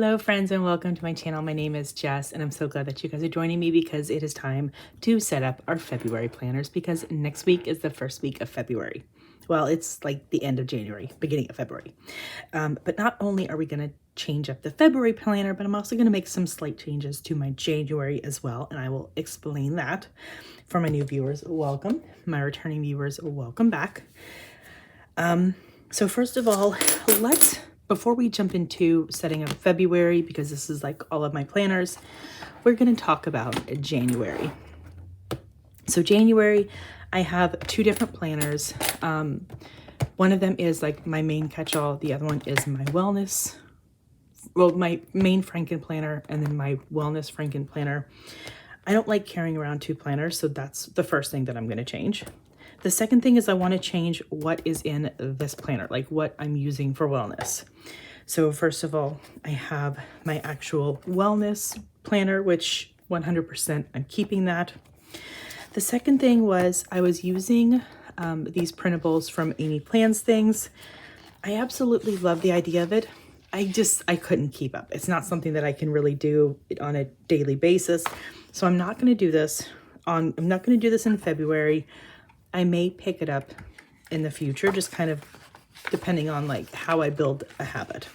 Hello friends and welcome to my channel. My name is Jess and I'm so glad that you guys are joining me because it is time to set up our February planners because next week is the first week of February. Well, it's like the end of January, beginning of February. But not only are we going to change up the February planner, but I'm also going to make some slight changes to my January as well. And I will explain that. For my new viewers, welcome. My returning viewers, welcome back. So first of all, before we jump into setting up February, because this is like all of my planners, we're going to talk about January. So January, I have two different planners. One of them is like my main catch-all. The other one is my wellness, well, my main Frankenplanner and then my wellness Frankenplanner. I don't like carrying around two planners, so that's the first thing that I'm going to change. The second thing is I want to change what is in this planner, like what I'm using for wellness. So first of all, I have my actual wellness planner, which 100% I'm keeping that. The second thing was I was using these printables from Amy Plans Things. I absolutely love the idea of it. I couldn't keep up. It's not something that I can really do on a daily basis. So I'm not going to do this in February. I may pick it up in the future, just kind of depending on like how I build a habit.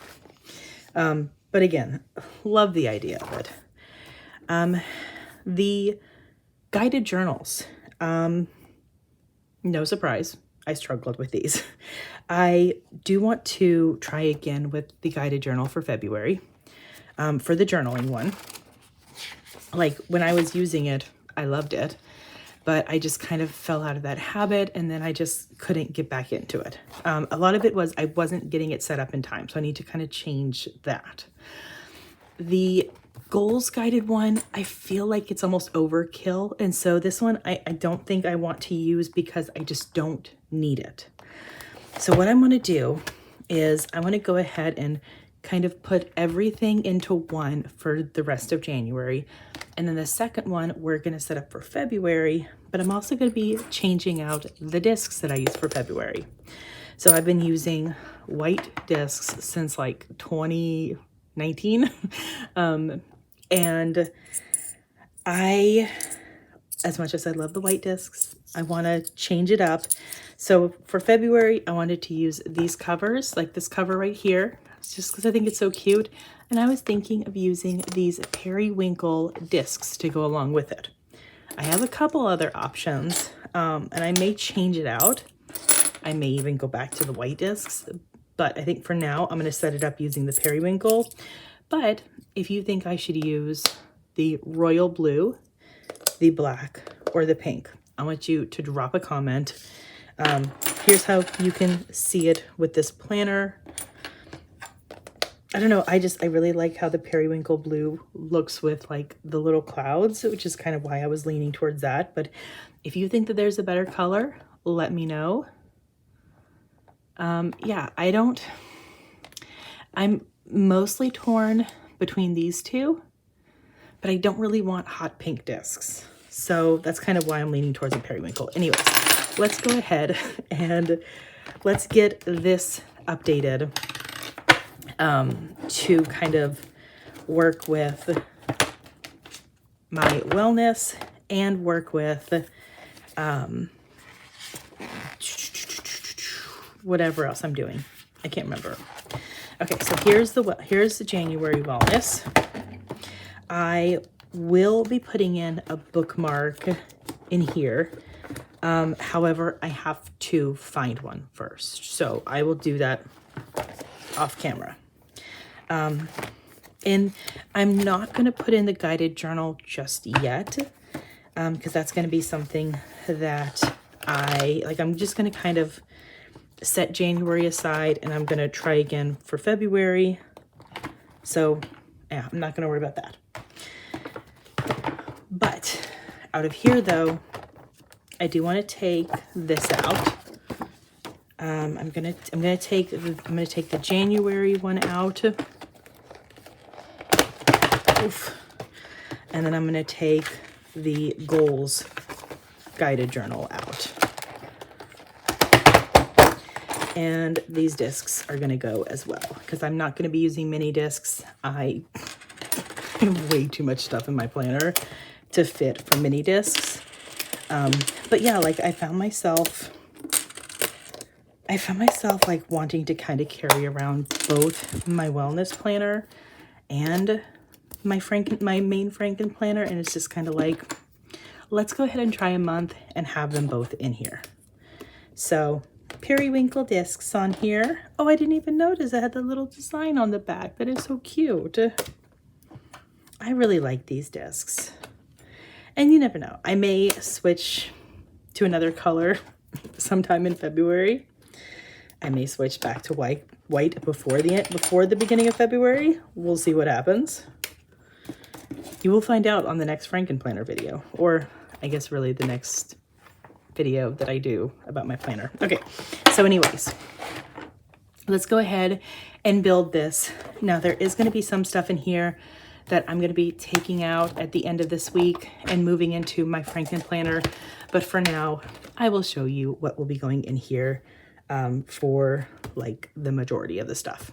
But again, love the idea of it. The guided journals, no surprise, I struggled with these. I do want to try again with the guided journal for February, for the journaling one. Like when I was using it, I loved it. But I just kind of fell out of that habit and then I just couldn't get back into it. A lot of it was I wasn't getting it set up in time, so I need to kind of change that. The goals guided one, I feel like it's almost overkill. And so this one, I don't think I want to use because I just don't need it. So what I'm going to do is I want to go ahead and kind of put everything into one for the rest of January. And then the second one, we're going to set up for February, but I'm also going to be changing out the discs that I use for February. So I've been using white discs since like 2019. And as much as I love the white discs, I want to change it up. So for February, I wanted to use these covers, like this cover right here, just because I think it's so cute. And I was thinking of using these periwinkle discs to go along with it. I have a couple other options, and I may change it out. I may even go back to the white discs, but I think for now, I'm going to set it up using the periwinkle. But if you think I should use the royal blue, the black, or the pink, I want you to drop a comment. Here's how you can see it with this planner. I don't know, I really like how the periwinkle blue looks with like the little clouds, which is kind of why I was leaning towards that. But if you think that there's a better color, let me know. Yeah, I'm mostly torn between these two, but I don't really want hot pink discs. So that's kind of why I'm leaning towards the periwinkle. Anyways, let's go ahead and let's get this updated to kind of work with my wellness and work with whatever else I'm doing. I can't remember. Okay, so here's the January wellness. I will be putting in a bookmark in here. However, I have to find one first. So I will do that off camera. And I'm not going to put in the guided journal just yet, because that's going to be something that I'm just going to kind of set January aside and I'm going to try again for February. So yeah, I'm not going to worry about that. But out of here though, I do want to take this out. I'm gonna take the January one out. Oof. And then I'm gonna take the goals guided journal out. And these discs are going to go as well because I'm not going to be using mini discs. I have way too much stuff in my planner to fit for mini discs. But yeah, like I found myself like wanting to kind of carry around both my wellness planner and my main Frankenplanner, and it's just kind of like, let's go ahead and try a month and have them both in here. So periwinkle discs on here. Oh, I didn't even notice I had the little design on the back. That is so cute. I really like these discs. And you never know, I may switch to another color sometime in February. I may switch back to white before the beginning of February. We'll see what happens. You will find out on the next Frankenplanner video, or I guess really the next video that I do about my planner. Okay, so anyways, let's go ahead and build this. Now there is going to be some stuff in here that I'm going to be taking out at the end of this week and moving into my Frankenplanner, but for now I will show you what will be going in here for like the majority of the stuff.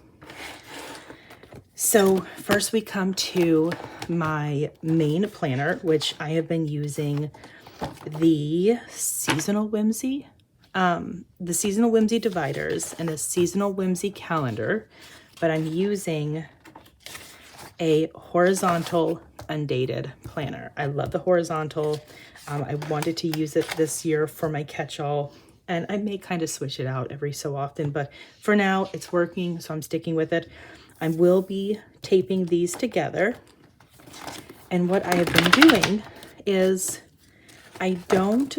So first we come to my main planner, which I have been using the Seasonal Whimsy dividers and the Seasonal Whimsy calendar, but I'm using a horizontal undated planner. I love the horizontal. I wanted to use it this year for my catch-all, and I may kind of switch it out every so often, but for now it's working, so I'm sticking with it. I will be taping these together, and what I have been doing is I don't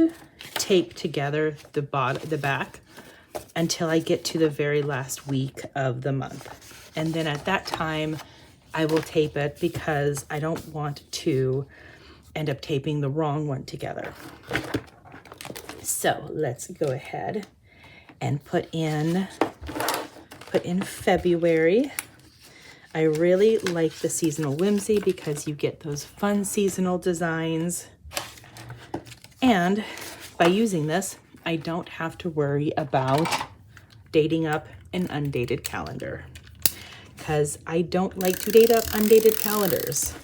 tape together the back until I get to the very last week of the month, and then at that time I will tape it because I don't want to end up taping the wrong one together. So let's go ahead and put in February. I really like the Seasonal Whimsy because you get those fun seasonal designs. And by using this, I don't have to worry about dating up an undated calendar, because I don't like to date up undated calendars.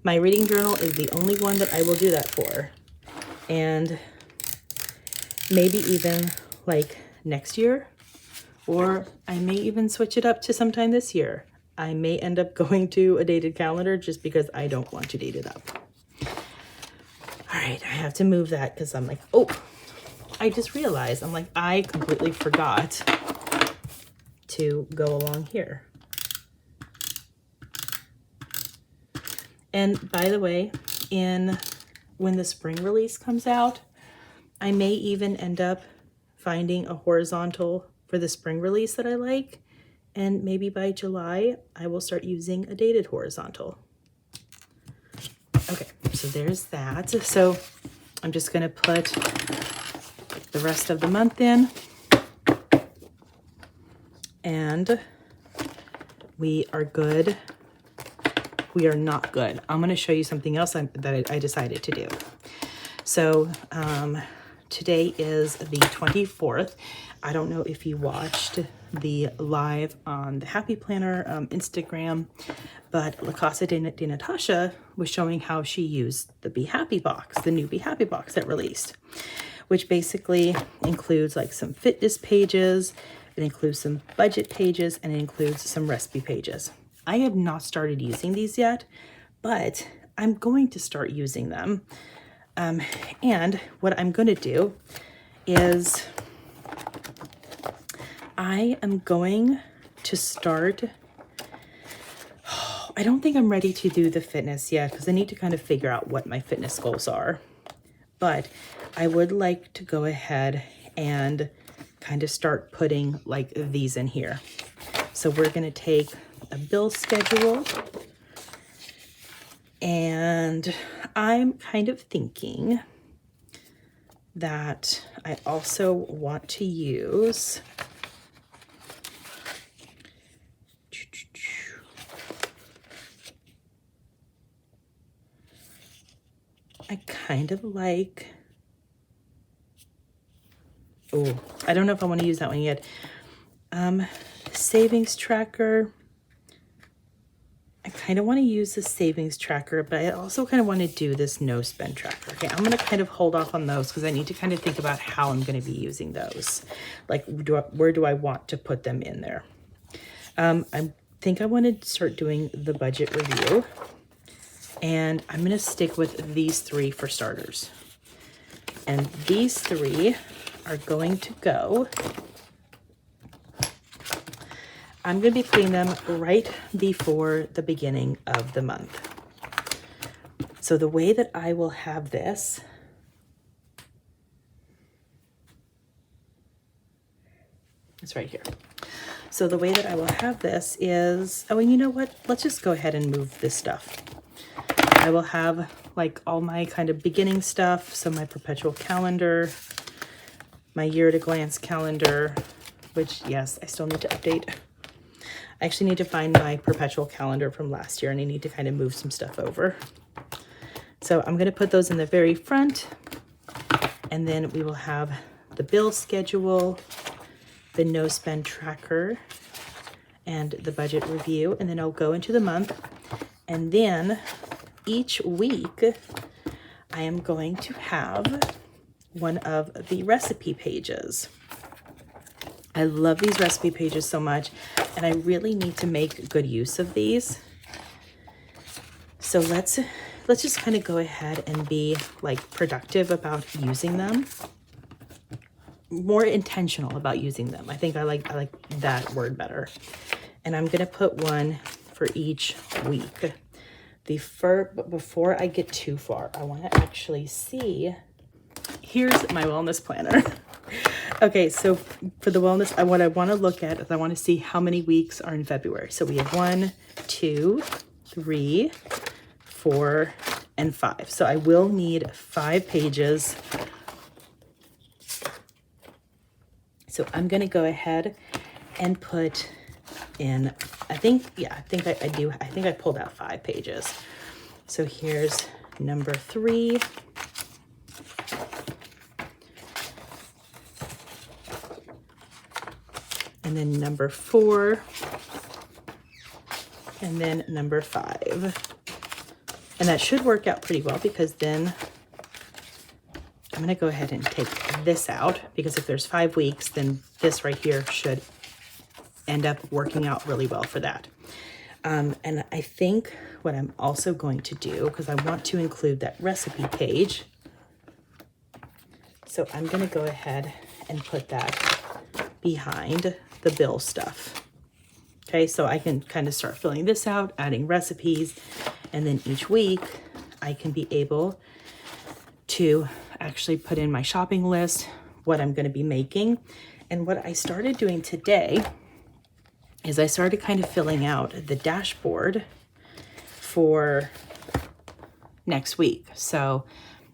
My reading journal is the only one that I will do that for. And maybe even like next year, or I may even switch it up to sometime this year. I may end up going to a dated calendar just because I don't want to date it up. All right, I have to move that because I'm like, oh, I just realized, I'm like, I completely forgot to go along here. And by the way, when the spring release comes out, I may even end up finding a horizontal for the spring release that I like. And maybe by July, I will start using a dated horizontal. Okay, so there's that. So I'm just gonna put the rest of the month in. And we are good. We are not good. I'm gonna show you something else that I decided to do. So today is the 24th. I don't know if you watched the live on the Happy Planner Instagram, but La Casa de Natasha was showing how she used the Be Happy box, the new Be Happy box that released, which basically includes like some fitness pages, it includes some budget pages, and it includes some recipe pages. I have not started using these yet, but I'm going to start using them. And what I'm going to do is I am going to start. I don't think I'm ready to do the fitness yet because I need to kind of figure out what my fitness goals are. But I would like to go ahead and kind of start putting like these in here. So we're going to take a bill schedule, and I'm kind of thinking that I also want to use I kind of like, oh, I don't know if I want to use that one yet. Savings tracker. I kind of want to use the savings tracker, but I also kind of want to do this no spend tracker. Okay, I'm going to kind of hold off on those because I need to kind of think about how I'm going to be using those. Like, where do I want to put them in there? I think I want to start doing the budget review, and I'm going to stick with these three for starters. And these three are going to go, I'm going to be putting them right before the beginning of the month. So the way that I will have this, it's right here. So the way that I will have this is, oh, and you know what? Let's just go ahead and move this stuff. I will have like all my kind of beginning stuff. So my perpetual calendar, my year at a glance calendar, which yes, I still need to update. I actually need to find my perpetual calendar from last year and I need to kind of move some stuff over. So I'm going to put those in the very front, and then we will have the bill schedule, the no spend tracker, and the budget review, and then I'll go into the month. And then each week I am going to have one of the recipe pages. I love these recipe pages so much, and I really need to make good use of these. So let's just kind of go ahead and be like productive about using them. More intentional about using them. I think I like that word better. And I'm gonna put one for each week. But before I get too far, I want to actually see. Here's my wellness planner. Okay, so for the wellness, what I want to look at is I want to see how many weeks are in February. So we have 1, 2, 3, 4, and 5. So I will need 5 pages. So I'm going to go ahead and put in, I think I pulled out 5 pages. So here's number 3. And then number 4. And then number 5. And that should work out pretty well, because then I'm going to go ahead and take this out, because if there's 5 weeks, then this right here should end up working out really well for that. And I think what I'm also going to do, because I want to include that recipe page, so I'm going to go ahead and put that behind the bill stuff. Okay, so I can kind of start filling this out, adding recipes, and then each week I can be able to actually put in my shopping list, what I'm going to be making. And what I started doing today is I started kind of filling out the dashboard for next week. So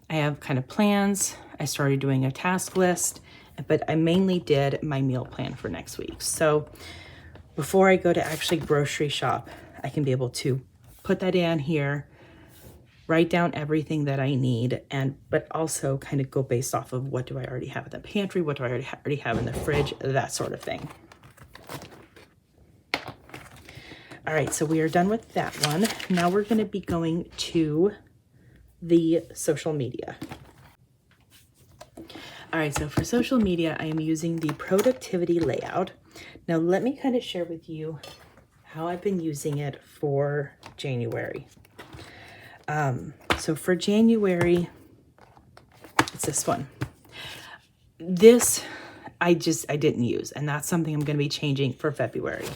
I have kind of plans. I started doing a task list, but I mainly did my meal plan for next week. So before I go to actually grocery shop, I can be able to put that in here, write down everything that I need, but also kind of go based off of what do I already have in the pantry, what do I already have in the fridge, that sort of thing. All right, so we are done with that one. Now we're going to be going to the social media. All right, so for social media, I am using the productivity layout. Now let me kind of share with you how I've been using it for January. So for January, it's this one. This I didn't use, and that's something I'm going to be changing for February.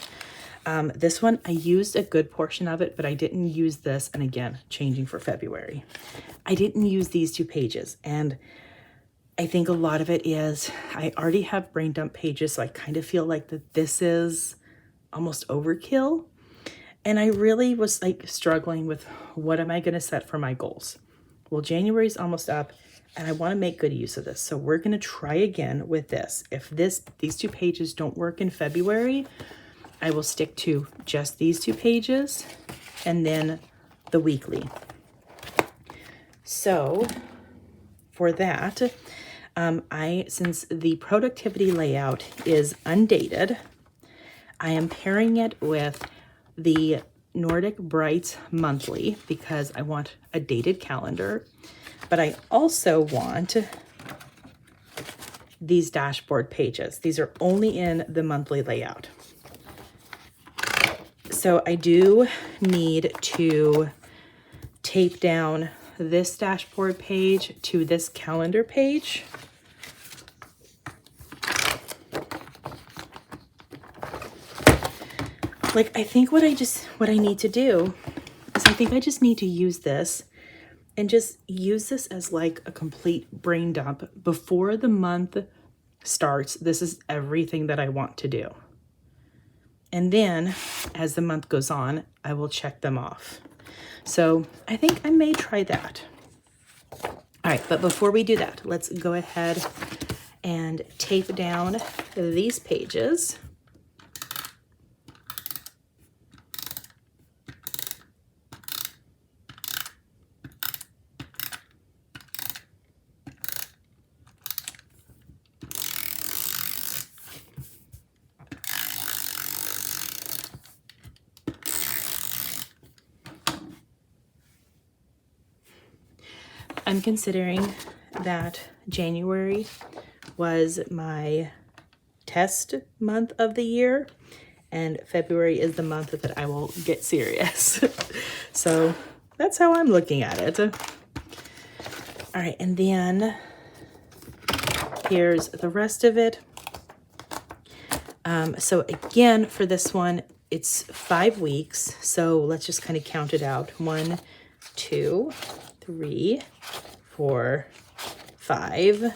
This one, I used a good portion of it, but I didn't use this, and again, changing for February. I didn't use these 2 pages, and I think a lot of it is I already have brain dump pages, so I kind of feel like that this is almost overkill. And I really was like struggling with, what am I going to set for my goals? Well, January's almost up, and I want to make good use of this. So we're going to try again with this. If these 2 pages don't work in February, I will stick to just these 2 pages and then the weekly. So for that, since the productivity layout is undated, I am pairing it with the Nordic Brights monthly because I want a dated calendar, but I also want these dashboard pages. These are only in the monthly layout. So I do need to tape down this dashboard page to this calendar page. Like, I think what I need to do is I think I just need to use this and just use this as like a complete brain dump before the month starts. This is everything that I want to do. And then as the month goes on, I will check them off. So I think I may try that. All right, but before we do that, let's go ahead and tape down these pages. I'm considering that January was my test month of the year, and February is the month that I will get serious. So that's how I'm looking at it. All right, and then here's the rest of it. So again, for this one, it's 5 weeks. So let's just kind of count it out. 1, 2, 3, 4, 5.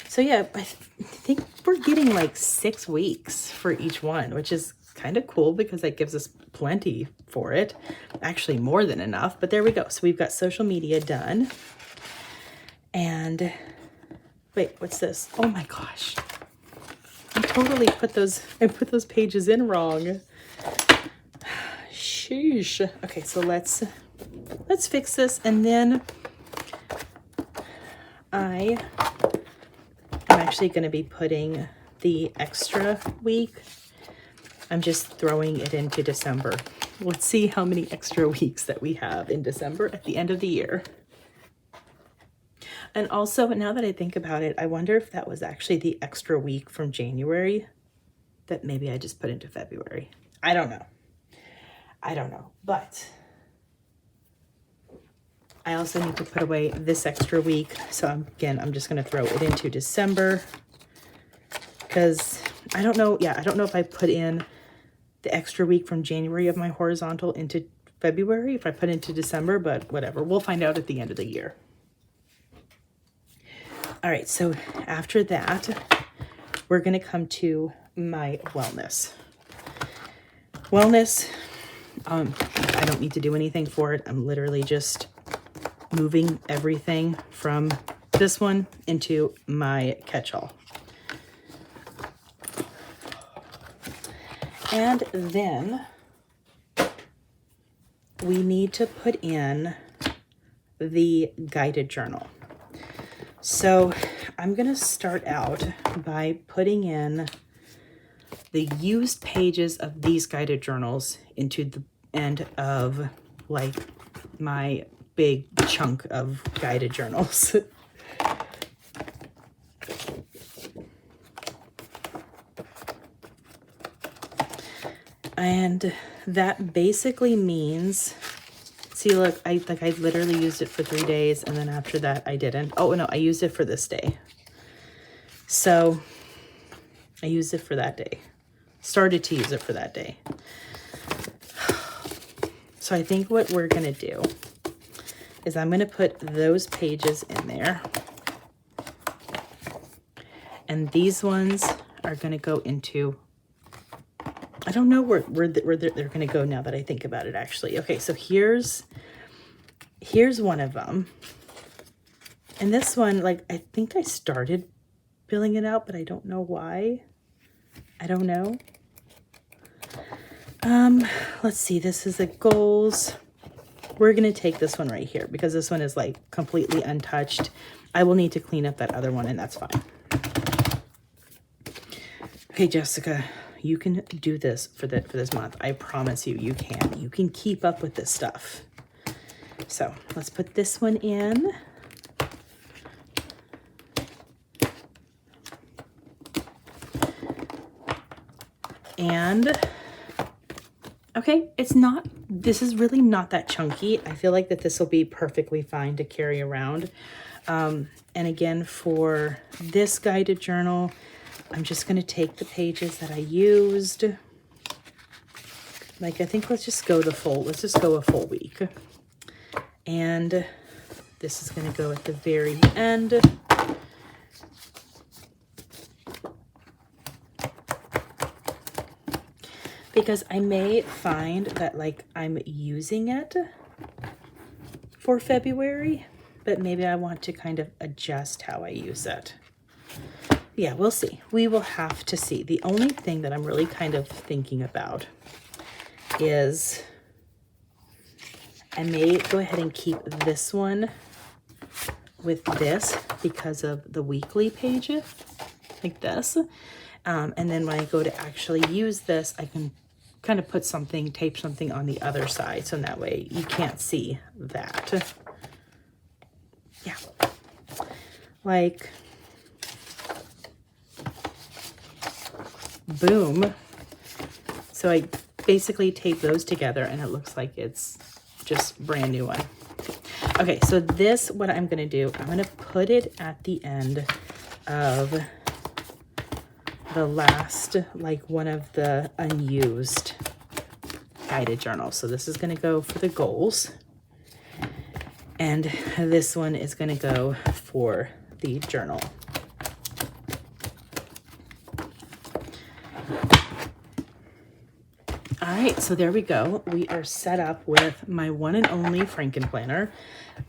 So yeah, I think we're getting like 6 weeks for each one, which is kind of cool because that gives us plenty for it. Actually more than enough, but there we go. So we've got social media done. And wait, what's this? Oh my gosh. I totally put those pages in wrong. Sheesh. Okay, so let's fix this, and then I am actually going to be putting the extra week. I'm just throwing it into December. Let's see how many extra weeks that we have in December at the end of the year. And also, now that I think about it, I wonder if that was actually the extra week from January that maybe I just put into February. I don't know. But I also need to put away this extra week. So I'm just going to throw it into December because I don't know. Yeah, I don't know if I put in the extra week from January of my horizontal into February, if I put into December, but whatever. We'll find out at the end of the year. All right, so after that, we're going to come to my wellness. Wellness, I don't need to do anything for it. I'm literally just moving everything from this one into my catch-all. And then we need to put in the guided journal. So I'm going to start out by putting in the used pages of these guided journals into the end of like my big chunk of guided journals. And that basically means, see, look, I literally used it for 3 days, and then after that I didn't. Oh no, I used it for this day. So I used it for that day. Started to use it for that day. So I think what we're gonna do is I'm gonna put those pages in there. And these ones are gonna go into, I don't know where they're gonna go now that I think about it actually. Okay, so here's one of them. And this one, like, I think I started filling it out, but I don't know why. I don't know. Let's see, this is the goals. We're gonna take this one right here because this one is like completely untouched. I will need to clean up that other one, and that's fine. Okay, Jessica, You can do this for this month. I promise you, you can. You can keep up with this stuff. So let's put this one in. And okay, this is really not that chunky. I feel like that this will be perfectly fine to carry around. And again, for this guided journal, I'm just going to take the pages that I used. Like, I think let's just go a full week. And this is going to go at the very end. Because I may find that like I'm using it for February, but maybe I want to kind of adjust how I use it. Yeah, we'll see. We will have to see. The only thing that I'm really kind of thinking about is I may go ahead and keep this one with this because of the weekly page, like this. And then when I go to actually use this, I can kind of tape something on the other side. So that way you can't see that. Yeah. Like, boom. So I basically tape those together and it looks like it's just brand new one. Okay, so this, what I'm going to do, I'm going to put it at the end of the last, like one of the unused guided journals. So this is going to go for the goals. And this one is going to go for the journal. All right, so there we go. We are set up with my one and only Frankenplanner.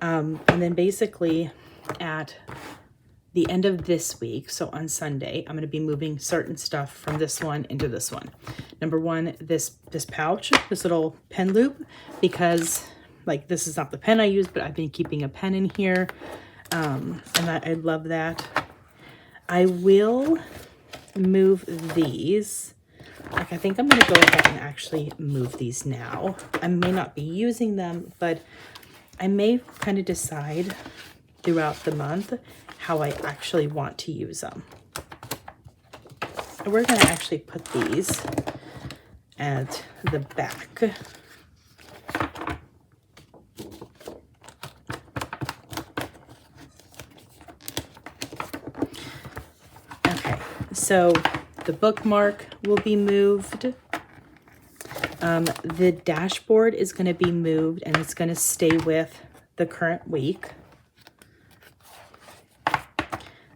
And then basically at the end of this week, so on Sunday, I'm going to be moving certain stuff from this one into this one. Number one, this pouch, this little pen loop, because like this is not the pen I use, but I've been keeping a pen in here. And I love that. I will move these. Like, I think I'm going to go ahead and actually move these now. I may not be using them, but I may kind of decide throughout the month how I actually want to use them. And we're going to actually put these at the back. Okay, so the bookmark will be moved. The dashboard is going to be moved and it's going to stay with the current week.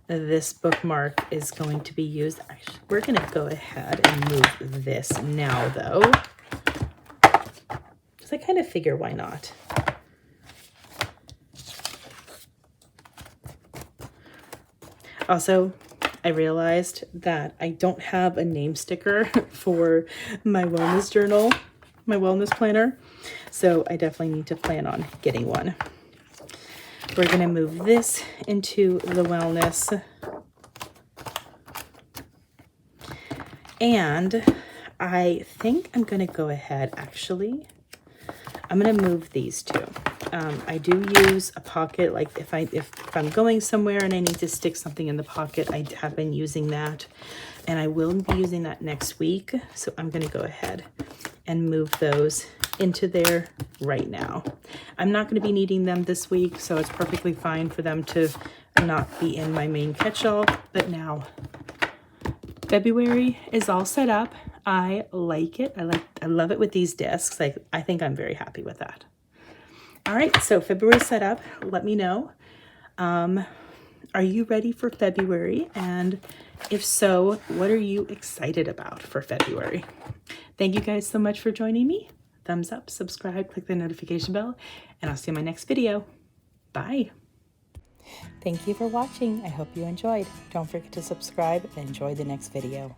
This bookmark is going to be used. Actually, we're going to go ahead and move this now, though, because I kind of figure why not. Also, I realized that I don't have a name sticker for my wellness journal, my wellness planner, so I definitely need to plan on getting one. We're going to move this into the wellness. And I think I'm going to go ahead, actually, I'm going to move these two. I do use a pocket, like if I'm going somewhere and I need to stick something in the pocket, I have been using that. And I will be using that next week. So I'm going to go ahead and move those into there right now. I'm not going to be needing them this week, so it's perfectly fine for them to not be in my main catch-all. But now February is all set up. I like it. I love it with these discs. Like, I think I'm very happy with that. All right, so February set up. Let me know. Are you ready for February? And if so, what are you excited about for February? Thank you guys so much for joining me. Thumbs up, subscribe, click the notification bell, and I'll see you in my next video. Bye. Thank you for watching. I hope you enjoyed. Don't forget to subscribe and enjoy the next video.